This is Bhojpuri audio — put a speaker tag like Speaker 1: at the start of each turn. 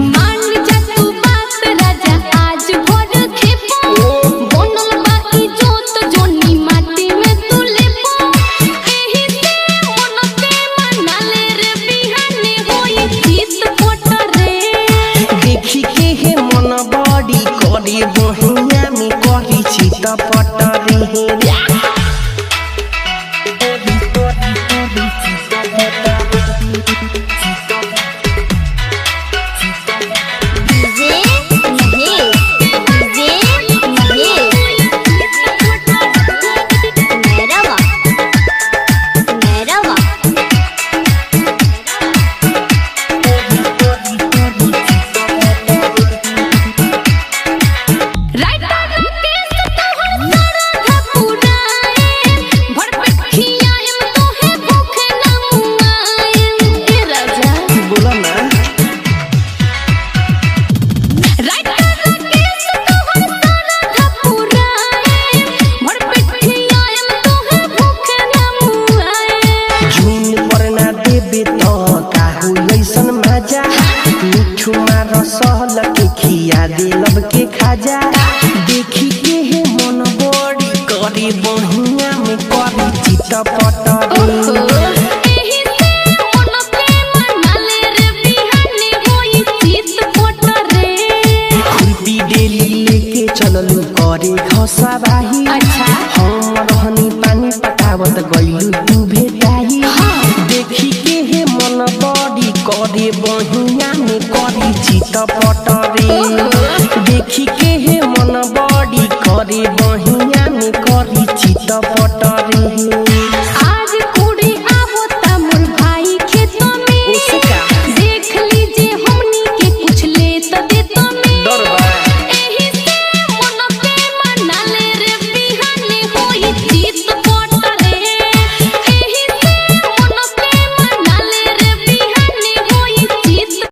Speaker 1: मान जा तू बात राजा आज भोर खेपो बनल बा इज्जत जोनी माटी में तू लेपो एही से मन के मनाले रे बिहाने होई जीत पटरे
Speaker 2: देखी के हे मन बड़ी करे बहिया में करी चित पटरे सहल के खिया दिलब के खाजा देखी के हे मन बड़ी करे बहिया में करी चित पटरे
Speaker 1: एही से मन पे मनाले रे बिहाने होई जीत पटरे
Speaker 2: खुरपी डेली लेके चललू करे घसा बाही
Speaker 1: अच्छा
Speaker 2: हम रहनी पानी पटावत गइलू तू भेटाई देखी के हे मन बड़ी करे बहिया में करी चित पटरे देखी के हे मन बड़ी करे बहिया